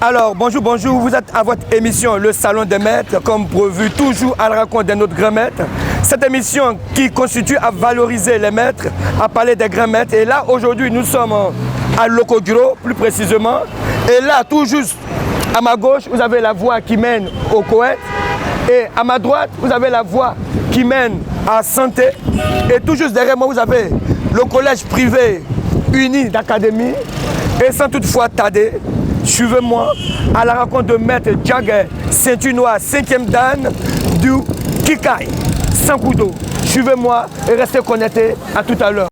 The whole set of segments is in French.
Alors, bonjour, bonjour, vous êtes à votre émission Le Salon des Maîtres, comme prévu, toujours à la rencontre de notre grand maître. Cette émission qui constitue à valoriser les maîtres, à parler des grands maîtres. Et là, aujourd'hui, nous sommes à Lokogiro, plus précisément. Et là, tout juste à ma gauche, vous avez la voie qui mène au Koweït. Et à ma droite, vous avez la voie qui mène à Santé. Et tout juste derrière moi, vous avez le collège privé uni d'académie. Et sans toutefois tarder, suivez-moi à la rencontre de Maître Djagger, ceinture noire, 5e dan du Kikai, sans couteau. Suivez-moi et restez connectés. À tout à l'heure.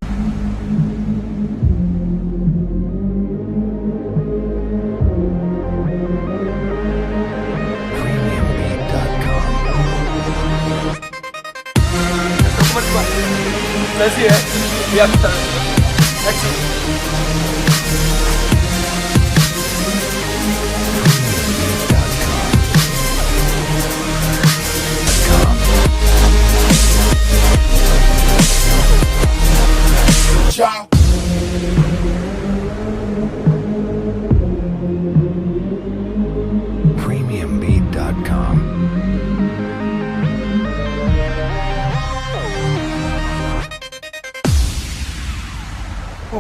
Merci, et à tout à l'heure. Merci. Premiumbeat.com.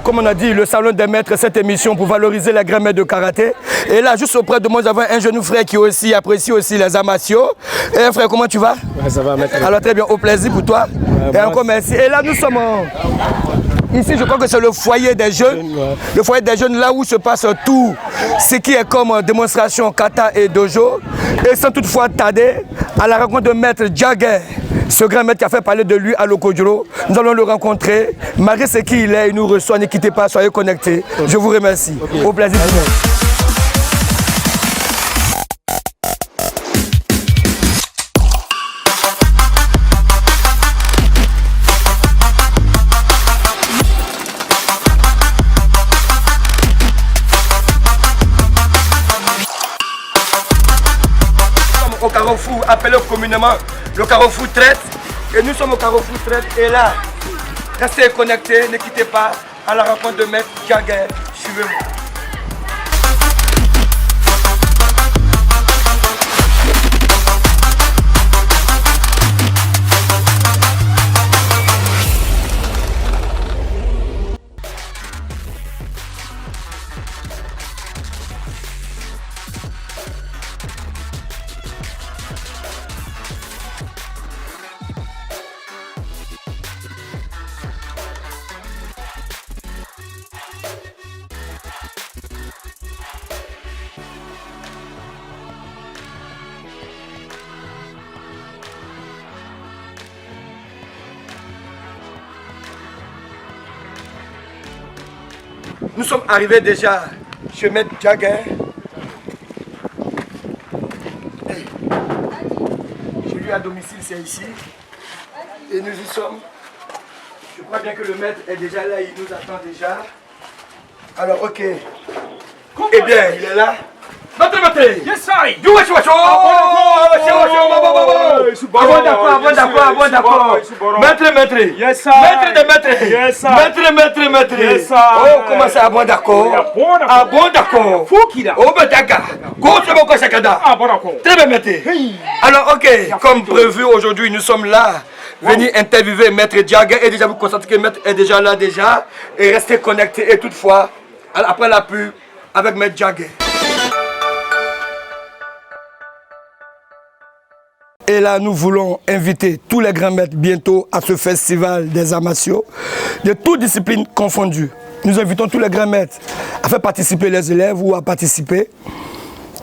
Comme on a dit, le Salon des Maîtres, cette émission pour valoriser les grands maîtres de karaté. Et là, juste auprès de moi, nous avons un jeune frère qui aussi apprécie aussi les arts martiaux. Et frère, comment tu vas? Ouais, ça va, maître. Alors très bien, au plaisir pour toi. Et encore merci. Et là, nous sommes ici, je crois que c'est le foyer des jeunes. Le foyer des jeunes, là où se passe tout ce qui est comme démonstration kata et dojo. Et sans toutefois tarder, à la rencontre de Maître Djagger, ce grand maître qui a fait parler de lui à Lokogiro, nous allons le rencontrer. Malgré ce qu'il est, il nous reçoit. Ne quittez pas, soyez connectés. Je vous remercie. Okay. Au plaisir. Au carrefour, appelé communément le carrefour traite. Et nous sommes au carrefour traite. Et là, restez connectés, ne quittez pas à la rencontre de Maître Djagger. Suivez-moi. Nous sommes arrivés déjà chez Maître Djagger. Chez lui à domicile, c'est ici. Et nous y sommes. Je crois bien que le maître est déjà là, il nous attend déjà. Alors, ok. Eh bien, il est là. Maître, Yes, sir. du wesh wesh. D'accord. Maître. Yes, sir. Maître. Yes, sir. Maître. Yes, sir. Oh, comment ça, bon d'accord. D'accord. Fukida. Oh, ben d'accord. Bon d'accord. Très bien, maître. Alors, ok, comme prévu, aujourd'hui, nous sommes là. Venir interviewer Maître Djagger. Et déjà, vous constatez que Maître est déjà là, déjà. Et restez connectés. Et toutefois, après la pub, avec Maître Djagger. Et là, nous voulons inviter tous les grands maîtres bientôt à ce festival des arts martiaux, de toutes disciplines confondues. Nous invitons tous les grands maîtres à faire participer les élèves ou à participer.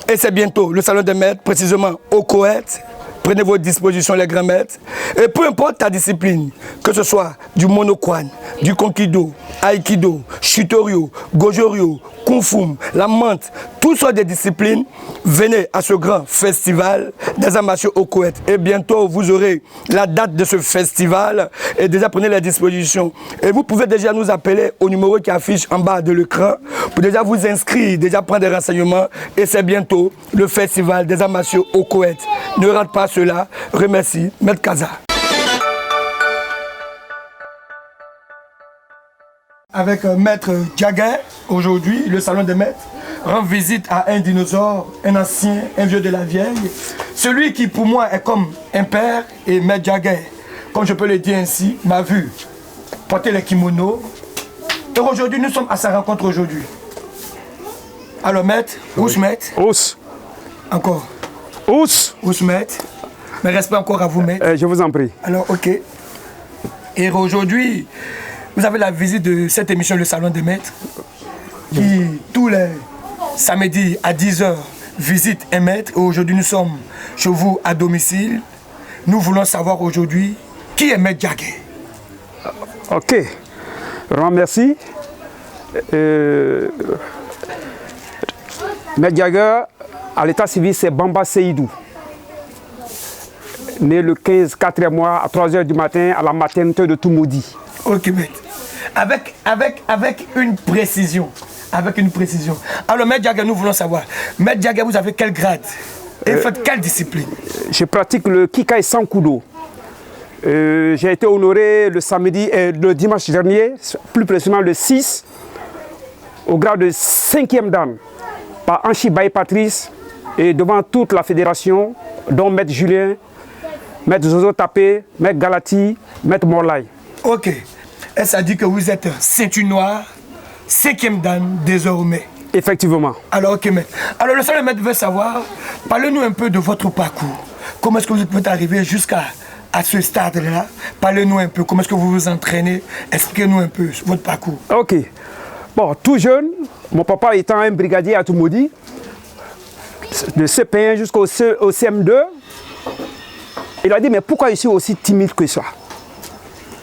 Et c'est bientôt le Salon des Maîtres, précisément au Koweït. Prenez vos dispositions, les grands maîtres. Et peu importe ta discipline, que ce soit du monokwan, du konkido, aikido, shutoryu, gojo-ryu, kung fu, la menthe, toutes sortes de disciplines, venez à ce grand festival des arts martiaux au Koweït. Et bientôt, vous aurez la date de ce festival. Et déjà, prenez les dispositions. Et vous pouvez déjà nous appeler au numéro qui affiche en bas de l'écran pour déjà vous inscrire, déjà prendre des renseignements. Et c'est bientôt le festival des arts martiaux au Koweït. Ne rate pas cela. Remercie Maître Kaza. Avec Maître Djagger, aujourd'hui, le Salon des Maîtres. rend visite à un dinosaure, un ancien, un vieux de la vieille. Celui qui pour moi est comme un père et Maître Jagger, comme je peux le dire ainsi, m'a vu porter les kimonos. Et aujourd'hui, nous sommes à sa rencontre aujourd'hui. Alors Maître, Ous Maître. Ous. Encore. Ous. Ous Maître. Mais respect encore à vous Maître. Je vous en prie. Alors ok. Et aujourd'hui, vous avez la visite de cette émission Le Salon des Maîtres, qui tous les samedis à 10h visite un maître. Et aujourd'hui, nous sommes chez vous à domicile. Nous voulons savoir aujourd'hui qui est Maître Jagger. Ok. Vraiment merci. Maître Jagger, à l'état civil, c'est Bamba Seydou. Né le 15, 4e mois, à 3h du matin, à la maternité de Toumoudi. Ok, Maître. Avec une précision. Avec une précision. Alors, Maître Jagger, nous voulons savoir. Maître Jagger, vous avez quel grade? Et faites quelle discipline? Je pratique le Kikai Sankudo. J'ai été honoré le dimanche dernier, plus précisément le 6, au grade de 5e dan, par Anchi Baye Patrice et devant toute la fédération, dont Maître Julien, Maître Zozo Tapé, Maître Galati, Maître Morlaï. Ok. Et ça dit que vous êtes ceinture noire, 5e dan désormais. Effectivement. Alors, ok, Maître. Alors, le seul Maître veut savoir, parlez-nous un peu de votre parcours. Comment est-ce que vous pouvez arriver jusqu'à ce stade-là? Parlez-nous un peu. Comment est-ce que vous vous entraînez? Expliquez-nous un peu votre parcours. Ok. Bon, tout jeune, mon papa étant un brigadier à Toumoudi, de CP1 jusqu'au CM2, il a dit, mais pourquoi je suis aussi timide que ça?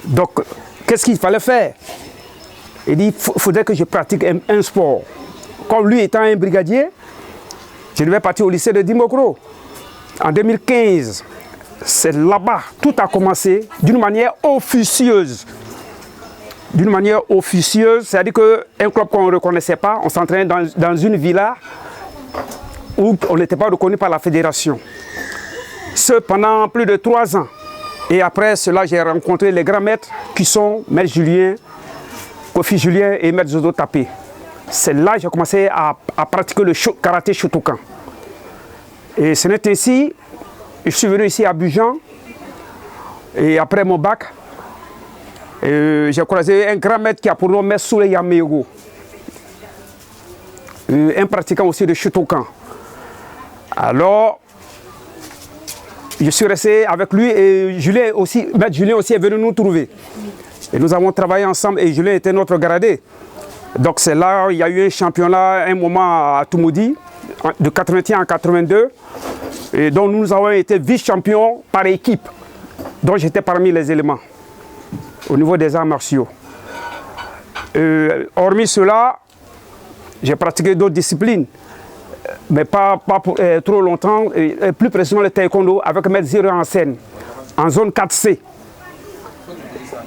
Donc, qu'est-ce qu'il fallait faire? Il dit, il faudrait que je pratique un sport. Comme lui étant un brigadier, je devais partir au lycée de Dimokro. En 2015, c'est là-bas, tout a commencé d'une manière officieuse. D'une manière officieuse, c'est-à-dire qu'un club qu'on ne reconnaissait pas, on s'entraînait dans une villa où on n'était pas reconnu par la fédération. Ce pendant plus de 3 ans. Et après cela, j'ai rencontré les grands maîtres qui sont Maître Julien, Kofi Julien et Maître Zozo Tapé. C'est là que j'ai commencé à pratiquer le karaté Shotokan. Et ce n'est ainsi, je suis venu ici à Bujan, et après mon bac, j'ai croisé un grand maître qui a pour nom Maître Soule Yamego, un pratiquant aussi de Shotokan. Alors, je suis resté avec lui et Julien aussi, Maître Julien aussi est venu nous trouver. Et nous avons travaillé ensemble et Julien était notre gradé. Donc c'est là il y a eu un championnat, un moment à Toumoudi, de 81 à 82, et dont nous avons été vice-champions par équipe, dont j'étais parmi les éléments, au niveau des arts martiaux. Hormis cela, j'ai pratiqué d'autres disciplines, mais pas pour, trop longtemps, et plus précisément le taekwondo avec Maître Zero en scène, en zone 4C,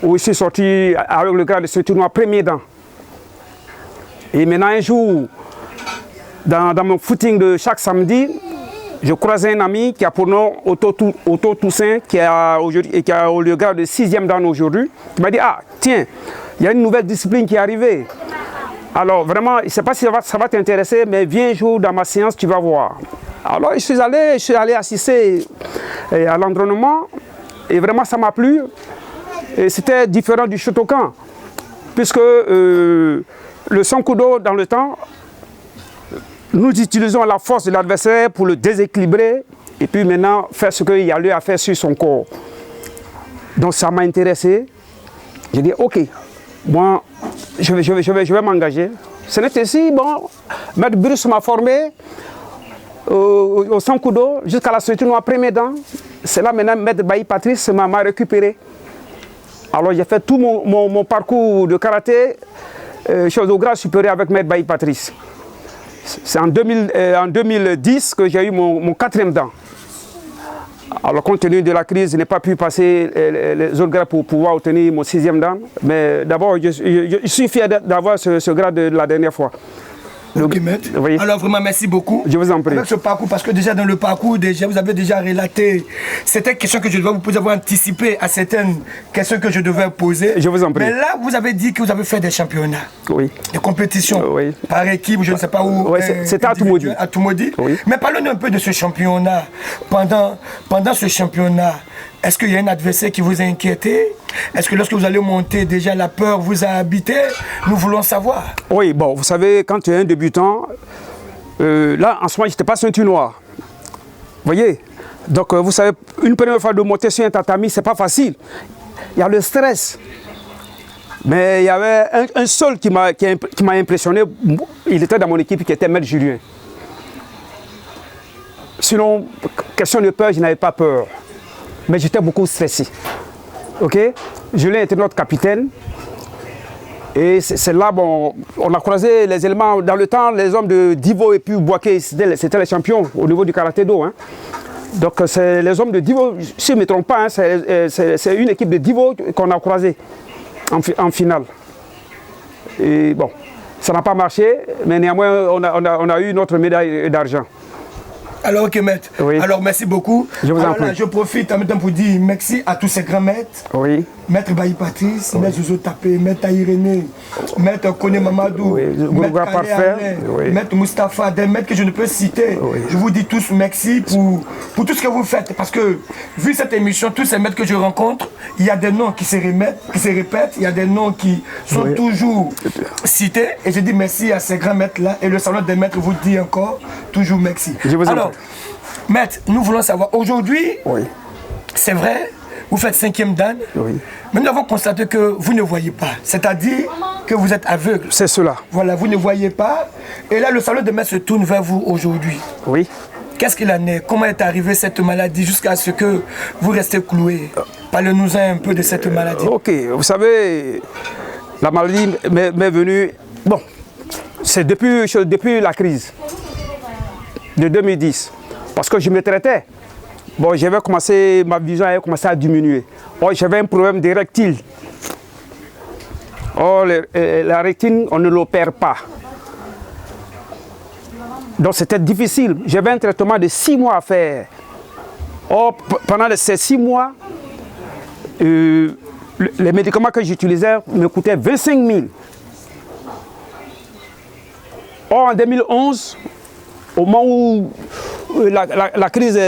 où je suis sorti avec le grade de ce tournoi premier dan. Et maintenant un jour, dans mon footing de chaque samedi, je croise un ami qui a pour nom Otto Toussaint, qui a le grade de 6e dan aujourd'hui. Il m'a dit, ah tiens, il y a une nouvelle discipline qui est arrivée. Alors vraiment, je ne sais pas si ça va t'intéresser, mais viens un jour dans ma séance, tu vas voir. Alors je suis allé assister à l'entraînement et vraiment ça m'a plu. Et c'était différent du Shotokan, puisque le Sankudo dans le temps, nous utilisons la force de l'adversaire pour le déséquilibrer et puis maintenant faire ce qu'il y a lieu à faire sur son corps. Donc ça m'a intéressé. J'ai dit ok, moi je vais m'engager. Ce n'est ainsi, bon, Maître Bruce m'a formé au Sankudo jusqu'à la ceinture noire premier dan. C'est là maintenant Maître Baye Patrice m'a récupéré. Alors j'ai fait tout mon parcours de karaté au grade supérieur avec Maître Baye Patrice. C'est en 2010 que j'ai eu mon 4e dan. Alors compte tenu de la crise, je n'ai pas pu passer les autres grades pour pouvoir obtenir mon 6e dan. Mais d'abord, je suis fier d'avoir ce grade de la dernière fois. Ok, maître. Oui. Alors vraiment, merci beaucoup. Je vous en prie. Avec ce parcours, parce que déjà dans le parcours, déjà, vous avez déjà relaté certaines questions que je devais vous poser, vous anticipé à certaines questions que je devais poser. Je vous en prie. Mais là, vous avez dit que vous avez fait des championnats, Oui. des compétitions, Oui. par équipe, je ne sais pas où. Oui, c'était à Toumoudi. À Toumoudi. Oui. Mais parlons un peu de ce championnat. Pendant ce championnat, est-ce qu'il y a un adversaire qui vous a inquiété? Est-ce que lorsque vous allez monter, déjà la peur vous a habité? Nous voulons savoir. Oui, bon, vous savez, quand tu es un débutant, là, en ce moment, je n'étais pas ceinture noire. Vous voyez? Donc, vous savez, une première fois de monter sur un tatami, ce n'est pas facile. Il y a le stress. Mais il y avait un seul qui m'a impressionné. Il était dans mon équipe, qui était Maître Julien. Sinon, question de peur, je n'avais pas peur. Mais j'étais beaucoup stressé. Ok? Julien était notre capitaine. Et c'est là, bon, on a croisé les éléments. Dans le temps, les hommes de Divo et puis Boaké, c'était les champions au niveau du karaté do. Hein. Donc, c'est les hommes de Divo, si je ne me trompe pas, hein, c'est une équipe de Divo qu'on a croisé en finale. Et bon, ça n'a pas marché, mais néanmoins, on a eu notre médaille d'argent. Alors, ok, maître. Oui. Alors, merci beaucoup. Je vous en Alors, prie. là, je profite en même temps pour dire merci à tous ces grands maîtres. Oui. Maître Bailly Patrice, Maître Jojo Tapé, Maître Aïrené, Maître Kone Mamadou, Oui. Maître Gourga Kale Parfait. Alain, Oui. Maître Moustapha, des maîtres que je ne peux citer. Oui. Je vous dis tous merci pour tout ce que vous faites. Parce que, vu cette émission, tous ces maîtres que je rencontre, il y a des noms qui se répètent, il y a des noms qui sont toujours cités. Et je dis merci à ces grands maîtres-là. Et le salon des maîtres vous dit encore toujours merci. Je vous en Alors, prie. maître, nous voulons savoir, aujourd'hui, Oui. c'est vrai, vous faites 5e dan, Oui. mais nous avons constaté que vous ne voyez pas, c'est-à-dire que vous êtes aveugle. C'est cela. Voilà, vous ne voyez pas. Et là, le salon de maître se tourne vers vous aujourd'hui. Oui. Qu'est-ce qu'il en est? Comment est arrivée cette maladie jusqu'à ce que vous restez cloué? Parlez-nous un peu de cette maladie. Ok, vous savez, la maladie m'est venue. Bon, c'est depuis la crise de 2010. Parce que je me traitais. Bon, ma vision avait commencé à diminuer. Oh, j'avais un problème d'érectile. Oh, la rétine, on ne l'opère pas. Donc c'était difficile. J'avais un traitement de 6 mois à faire. Oh, pendant ces 6 mois, les médicaments que j'utilisais me coûtaient 25 000. Or, en 2011, au moment où la crise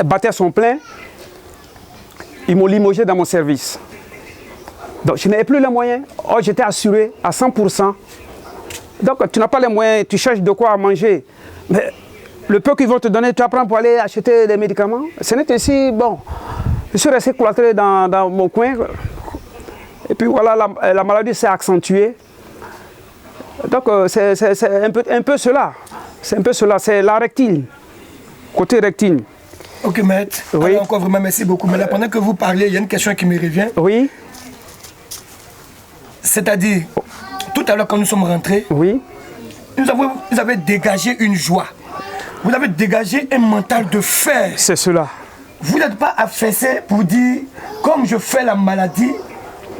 battait son plein, ils m'ont limogé dans mon service. Donc je n'avais plus les moyens. Oh, j'étais assuré à 100%. Donc tu n'as pas les moyens, tu cherches de quoi manger. Mais le peu qu'ils vont te donner, tu apprends pour aller acheter des médicaments. Ce n'est ainsi, bon, je suis resté cloîtré dans mon coin. Et puis voilà, la maladie s'est accentuée. Donc c'est un peu cela. C'est un peu cela, c'est la rectine, côté rectine. Ok, maître. Oui. Alors, encore vraiment merci beaucoup. Mais là, pendant que vous parlez, il y a une question qui me revient. Oui. C'est-à-dire, tout à l'heure, quand nous sommes rentrés, Oui. vous avez dégagé une joie. Vous avez dégagé un mental de fer. C'est cela. Vous n'êtes pas affaissé pour dire, comme je fais la maladie,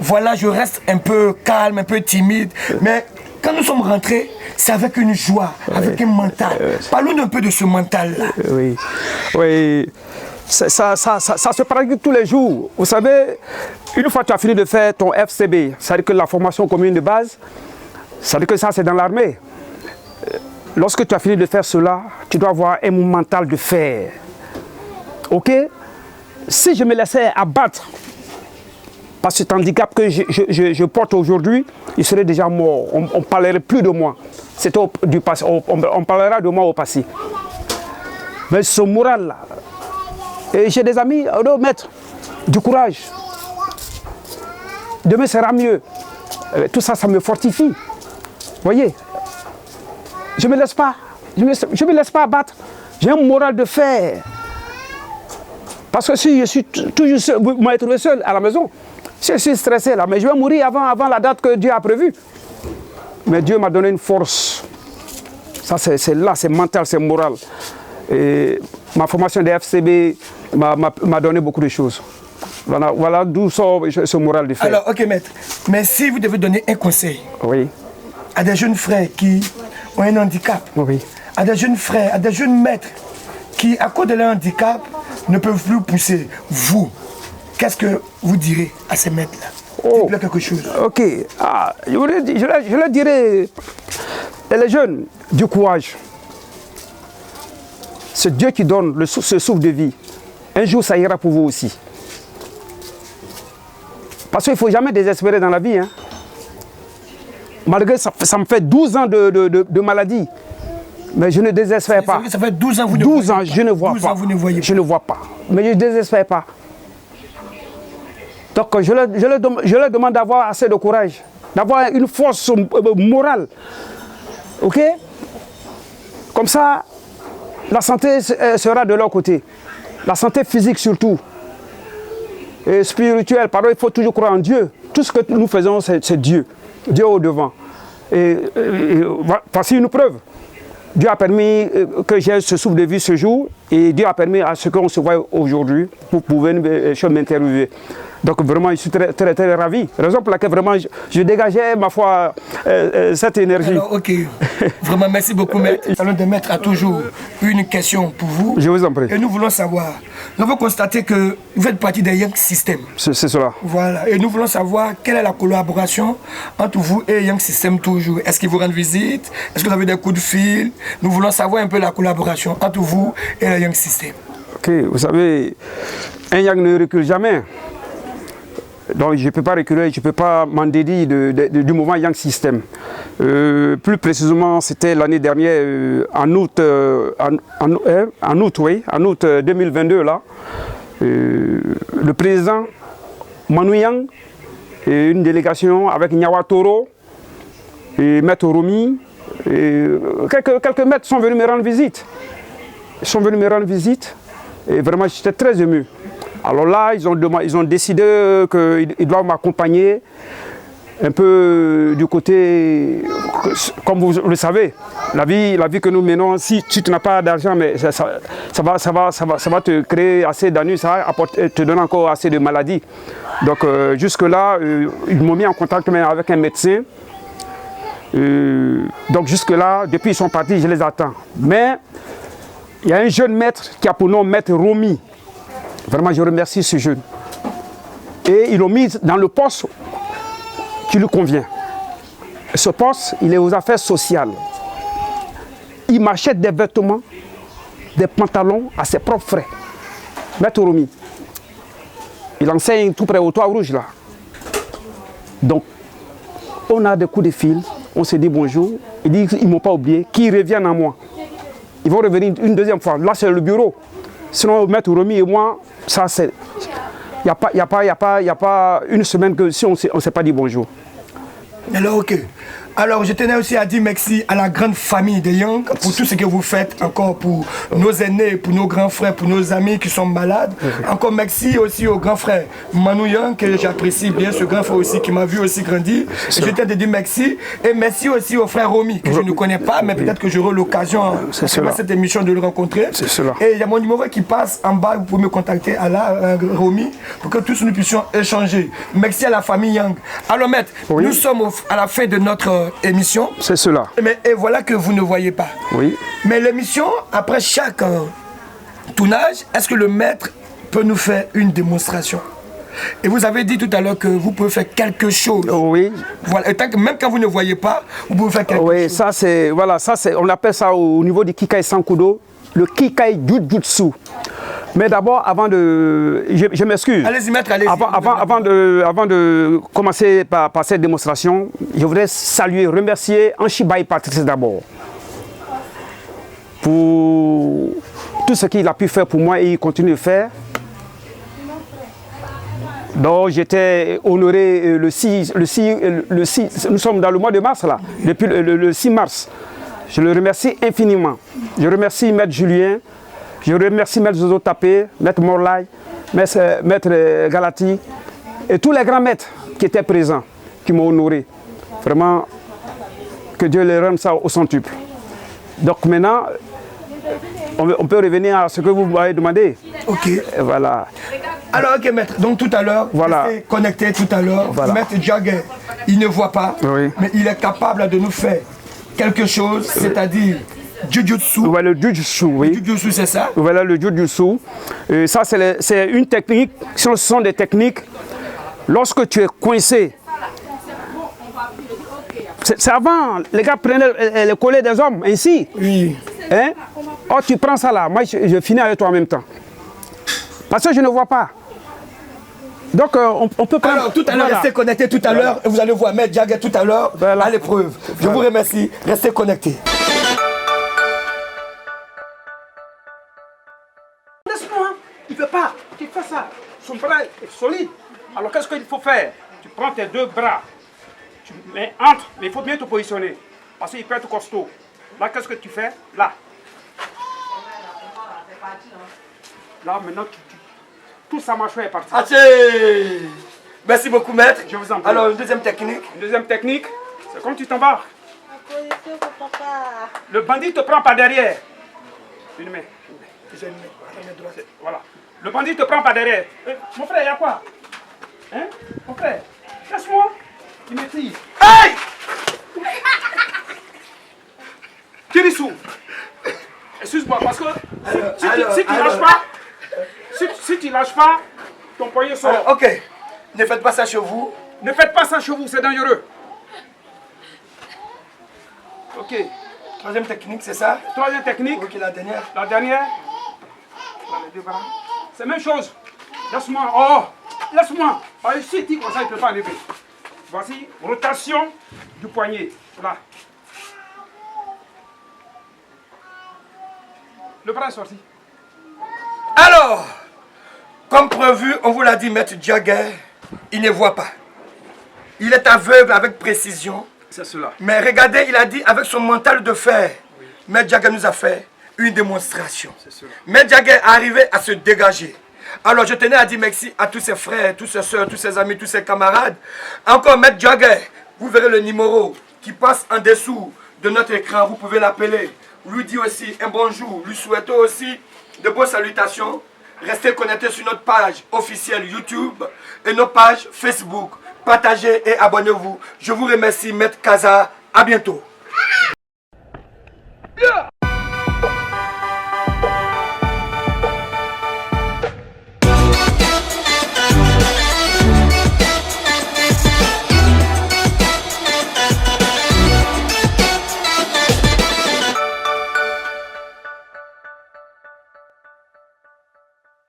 voilà, je reste un peu calme, un peu timide. Mais quand nous sommes rentrés, c'est avec une joie, avec un mental. Parlons un peu de ce mental-là. Oui. Oui. Ça se pratique tous les jours. Vous savez, une fois que tu as fini de faire ton FCB, c'est-à-dire que la formation commune de base, c'est-à-dire que ça, c'est dans l'armée. Lorsque tu as fini de faire cela, tu dois avoir un mental de fer. Ok? Si je me laissais abattre par cet handicap que je porte aujourd'hui, il serait déjà mort. On ne parlerait plus de moi. C'était du passé. On parlera de moi au passé. Mais ce moral-là, et j'ai des amis, oh, maître, du courage. Demain sera mieux. Tout ça, ça me fortifie. Vous voyez? Je ne me laisse pas. Je me laisse pas abattre. J'ai un moral de fer. Parce que si je suis toujours seul, vous m'avez trouvé seul à la maison. Si je suis stressé là, mais je vais mourir avant la date que Dieu a prévue. Mais Dieu m'a donné une force. Ça, c'est là, c'est mental, c'est moral. Et ma formation de FCB m'a donné beaucoup de choses. Voilà d'où sort ce moral de fer. Alors, ok, maître. Mais si vous devez donner un conseil Oui. à des jeunes frères qui ont un handicap, Oui. à des jeunes frères, à des jeunes maîtres qui, à cause de leur handicap, ne peuvent plus pousser. Vous, qu'est-ce que vous direz à ces maîtres-là? Dites-leur quelque chose. Ok. Ah, je leur dirais, les jeunes, du courage. C'est Dieu qui donne ce souffle de vie. Un jour, ça ira pour vous aussi. Parce qu'il ne faut jamais désespérer dans la vie. Hein. Malgré ça me fait 12 ans de maladie. Mais je ne désespère pas. Ça fait 12 ans que vous ne 12 voyez ans, pas. je ne vois 12 pas. ans, vous ne voyez Je ne vois pas. Mais je ne désespère pas. Donc je leur demande d'avoir assez de courage, d'avoir une force morale. Ok? Comme ça, la santé sera de leur côté. La santé physique surtout. Et spirituelle, pardon, il faut toujours croire en Dieu. Tout ce que nous faisons, c'est Dieu. Dieu au devant. Et voici une preuve. Dieu a permis que j'ai ce souffle de vie ce jour et Dieu a permis à ce qu'on se voit aujourd'hui pour pouvoir m'interviewer. Donc vraiment, je suis très, très, très ravi. Raison pour laquelle vraiment je dégageais, ma foi, cette énergie. Alors, ok. Vraiment, merci beaucoup, maître. Le salon des maîtres a toujours une question pour vous. Je vous en prie. Et nous voulons savoir. Nous avons constaté que vous faites partie des Young System. C'est cela. Voilà. Et nous voulons savoir quelle est la collaboration entre vous et Young System toujours. Est-ce qu'ils vous rendent visite? Est-ce que vous avez des coups de fil? Nous voulons savoir un peu la collaboration entre vous et le Young System. Ok, vous savez, un Young ne recule jamais. Donc je ne peux pas reculer, je ne peux pas m'en dédier du mouvement Young System. Plus précisément, c'était l'année dernière, en août 2022, là, le président Manu Yang et une délégation avec Nyawa Toro et Maître Romi, et quelques maîtres sont venus me rendre visite. Ils sont venus me rendre visite et vraiment j'étais très ému. Alors là, ils ont décidé qu'ils doivent m'accompagner un peu du côté, comme vous le savez, la vie que nous menons, si tu n'as pas d'argent, mais ça va te créer assez d'ennuis, ça va te donner encore assez de maladies. Donc jusque-là, ils m'ont mis en contact avec un médecin. Donc jusque-là, depuis ils sont partis, je les attends. Mais il y a un jeune maître qui a pour nom Maître Romi. Vraiment, je remercie ce jeune. Et ils l'ont mis dans le poste qui lui convient. Et ce poste, il est aux affaires sociales. Il m'achète des vêtements, des pantalons à ses propres frais. Maître Romi. Il enseigne tout près au Toit Rouge là. Donc, on a des coups de fil, on se dit bonjour. Ils disent qu'ils ne m'ont pas oublié, qu'ils reviennent à moi. Ils vont revenir une deuxième fois. Là, c'est le bureau. Sinon, Maître Romi et moi, ça c'est... Il n'y a pas une semaine que si on ne s'est pas dit bonjour. Alors, ok. Alors, je tenais aussi à dire merci à la grande famille des Young pour tout ce que vous faites encore pour nos aînés, pour nos grands frères, pour nos amis qui sont malades. Encore merci aussi au grand frère Manu Yang, que j'apprécie bien, ce grand frère aussi qui m'a vu aussi grandir. Je tiens à dire merci. Et merci aussi au frère Romi, que je ne connais pas, mais peut-être que j'aurai l'occasion, à cette émission, de le rencontrer. Et il y a mon numéro qui passe en bas, vous pouvez me contacter à la Romi, pour que tous nous puissions échanger. Merci à la famille Yang. Alors, maître, nous sommes à la fin de notre émission. C'est cela. Et voilà que vous ne voyez pas. Oui. Mais l'émission, après chaque tournage, est-ce que le maître peut nous faire une démonstration? Et vous avez dit tout à l'heure que vous pouvez faire quelque chose. Oui. Voilà. Et même quand vous ne voyez pas, vous pouvez faire quelque chose. Oui, ça c'est, voilà, on appelle ça au niveau du Kikai Sankudo, le Kikai Jujutsu. Mais d'abord, avant de... Je m'excuse. Allez-y, maître, allez-y. Avant de commencer par cette démonstration, je voudrais saluer, remercier Anshibai Patrice d'abord. Pour tout ce qu'il a pu faire pour moi et il continue de faire. Donc j'étais honoré le 6, nous sommes dans le mois de mars là, depuis le 6 mars. Je le remercie infiniment. Je remercie Maître Julien. Je remercie Maître Zozo Tapé, Maître Morlaï, Maître Galati et tous les grands maîtres qui étaient présents, qui m'ont honoré. Vraiment, que Dieu les rende ça au centuple. Donc maintenant, on peut revenir à ce que vous m'avez demandé. Ok. Et voilà. Alors, ok, maître. Donc tout à l'heure, voilà. Restez connecté tout à l'heure. Voilà. Maître Jagger, il ne voit pas, oui. mais il est capable de nous faire quelque chose, c'est-à-dire Jujutsu. Voilà le Jujutsu, oui. Jujutsu, c'est ça? Voilà le Jujutsu. Ça, c'est une technique, ce sont des techniques. Lorsque tu es coincé, c'est avant, les gars prenaient les collets des hommes, ainsi. Oui. Hein? Oh, tu prends ça là, moi je finis avec toi en même temps. Parce que je ne vois pas. Donc on peut prendre... Alors tout à l'heure, voilà. restez connectés tout à l'heure. Vous allez voir Maître Jagger tout à l'heure Voilà. à l'épreuve. Je vous remercie. Restez connectés. Laisse-moi, il ne peut pas. Tu fais ça. Son bras est solide. Alors qu'est-ce qu'il faut faire? Tu prends tes deux bras. Tu mets entre, mais il faut bien te positionner. Parce qu'il peut être costaud. Là, qu'est-ce que tu fais? Là. Là, maintenant, tout sa mâchoire est partie. Assez. Merci beaucoup, maître. Je vous en prie. Alors, une deuxième technique. Une deuxième technique, c'est comme tu t'embarques. Le bandit te prend par derrière. Une main. Voilà. Le bandit te prend par derrière. Mon frère, il y a quoi? Hein? Mon frère, laisse-moi. Il maîtrise. Hey! Kirisu. Excuse-moi, parce que si tu lâches pas, si tu lâches pas, ton poignet sort. Alors, ok. Ne faites pas ça chez vous. Ne faites pas ça chez vous, c'est dangereux. Ok. Troisième technique, c'est ça? Troisième technique. Ok, la dernière. La dernière. Voilà, les deux bras. C'est la même chose. Laisse-moi. Oh, laisse-moi. Ah, ici, comme ça, il ne peut pas lever. Voici, rotation du poignet. Là. Le bras est sorti. Alors, comme prévu, on vous l'a dit, Maître Jagger, il ne voit pas. Il est aveugle avec précision. C'est cela. Mais regardez, il a dit avec son mental de fer. Oui. Maître Jagger nous a fait une démonstration. Maître Jagger est arrivé à se dégager. Alors je tenais à dire merci à tous ses frères, tous ses soeurs, tous ses amis, tous ses camarades. Encore Maître Jagger, vous verrez le numéro qui passe en dessous de notre écran. Vous pouvez l'appeler. Lui dire aussi un bonjour. Lui souhaiter aussi de bonnes salutations. Restez connectés sur notre page officielle YouTube et nos pages Facebook. Partagez et abonnez-vous. Je vous remercie, Maître Kaza. À bientôt.